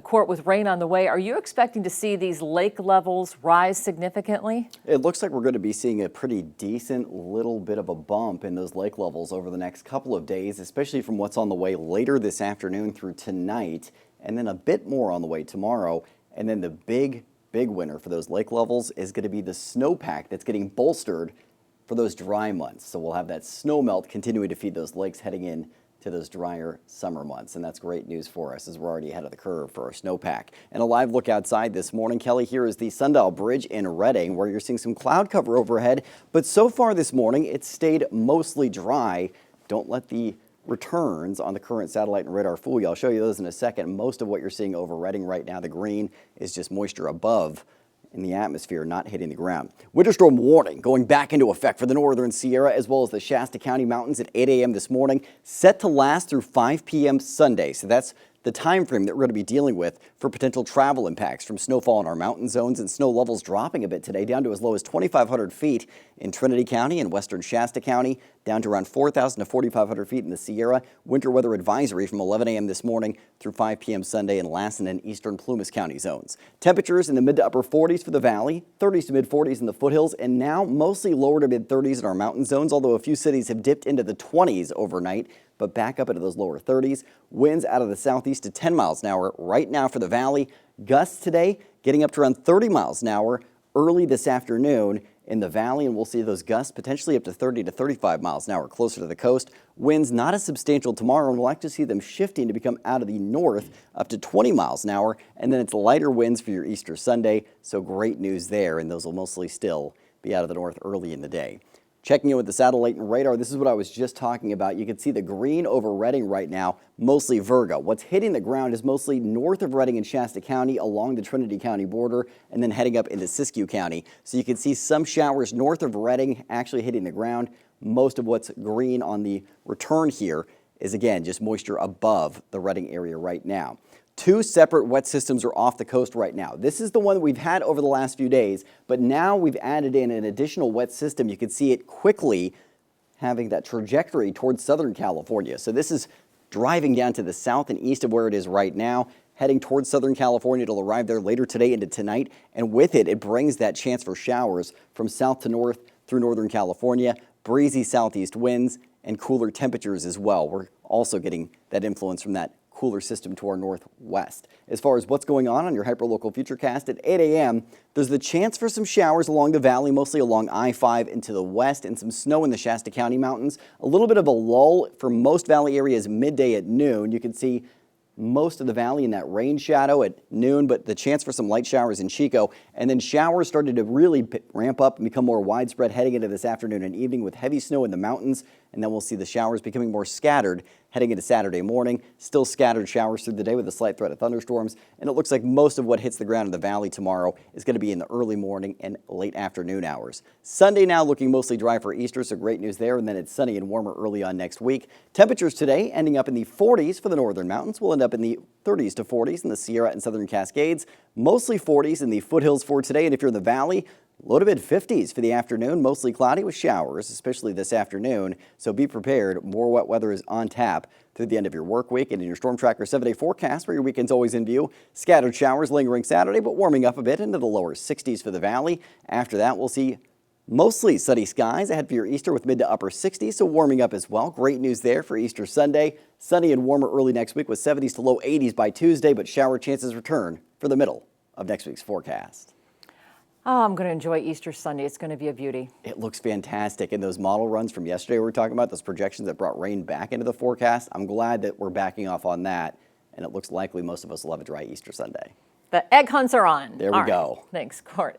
Court with rain on the way. Are you expecting to see these lake levels rise significantly? It looks like we're going to be seeing a pretty decent little bit of a bump in those lake levels over the next couple of days, especially from what's on the way later this afternoon through tonight, and then a bit more on the way tomorrow. And then the big winner for those lake levels is going to be the snowpack that's getting bolstered for those dry months. So we'll have that snow melt continuing to feed those lakes heading in to those drier summer months. And that's great news for us as we're already ahead of the curve for our snowpack. And a live look outside this morning, Kelly, here is the Sundial Bridge in Redding, where you're seeing some cloud cover overhead. But so far this morning, it's stayed mostly dry. Don't let the returns on the current satellite and radar fool you. I'll show you those in a second. Most of what you're seeing over Redding right now, the green, is just moisture above in the atmosphere, not hitting the ground. Winter storm warning going back into effect for the northern Sierra as well as the Shasta County mountains at 8 a.m. this morning, set to last through 5 p.m. Sunday. So that's the time frame that we're going to be dealing with for potential travel impacts from snowfall in our mountain zones, and snow levels dropping a bit today down to as low as 2,500 feet in Trinity County and western Shasta County, down to around 4,000 to 4,500 feet in the Sierra. Winter weather advisory from 11 a.m. this morning through 5 p.m. Sunday in Lassen and eastern Plumas County zones. Temperatures in the mid to upper 40s for the valley, 30s to mid 40s in the foothills, and now mostly lower to mid 30s in our mountain zones, although a few cities have dipped into the 20s overnight, but back up into those lower 30s. Winds out of the southeast to 10 miles an hour right now for the valley. Gusts today getting up to around 30 miles an hour early this afternoon in the valley, and we'll see those gusts potentially up to 30 to 35 miles an hour closer to the coast. Winds not as substantial tomorrow, and we'll actually see them shifting to become out of the north up to 20 miles an hour, and then it's lighter winds for your Easter Sunday, so great news there, and those will mostly still be out of the north early in the day. Checking in with the satellite and radar, this is what I was just talking about. You can see the green over Redding right now, mostly Virgo. What's hitting the ground is mostly north of Redding and Shasta County along the Trinity County border and then heading up into Siskiyou County. So you can see some showers north of Redding actually hitting the ground. Most of what's green on the return here is, again, just moisture above the Redding area right now. Two separate wet systems are off the coast right now. This is the one that we've had over the last few days, but now we've added in an additional wet system. You can see it quickly having that trajectory towards Southern California. So this is driving down to the south and east of where it is right now, heading towards Southern California. It'll arrive there later today into tonight, and with it, it brings that chance for showers from south to north through Northern California, breezy southeast winds, and cooler temperatures as well. We're also getting that influence from that cooler system to our northwest. As far as what's going on your hyperlocal futurecast at 8 a.m., there's the chance for some showers along the valley, mostly along I-5 and to the west, and some snow in the Shasta County mountains. A little bit of a lull for most valley areas midday at noon. You can see most of the valley in that rain shadow at noon, but the chance for some light showers in Chico, and then showers started to really ramp up and become more widespread heading into this afternoon and evening with heavy snow in the mountains, and then we'll see the showers becoming more scattered heading into Saturday morning. Still scattered showers through the day with a slight threat of thunderstorms, and it looks like most of what hits the ground in the valley tomorrow is going to be in the early morning and late afternoon hours. Sunday now looking mostly dry for Easter, so great news there, and then it's sunny and warmer early on next week. Temperatures today ending up in the 40s for the northern mountains. We'll end up in the 30s to 40s in the Sierra and Southern Cascades, mostly 40s in the foothills for today, and if you're in the valley, low to mid 50s for the afternoon, mostly cloudy with showers, especially this afternoon. So be prepared. More wet weather is on tap through the end of your work week. And in your Storm Tracker 7-day forecast, where your weekend's always in view, scattered showers lingering Saturday, but warming up a bit into the lower 60s for the valley. After that, we'll see mostly sunny skies ahead for your Easter with mid to upper 60s, so warming up as well. Great news there for Easter Sunday. Sunny and warmer early next week with 70s to low 80s by Tuesday, but shower chances return for the middle of next week's forecast. Oh, I'm going to enjoy Easter Sunday. It's going to be a beauty. It looks fantastic. And those model runs from yesterday we were talking about, those projections that brought rain back into the forecast, I'm glad that we're backing off on that. And it looks likely most of us will have a dry Easter Sunday. The egg hunts are on. There we go. Thanks, Court.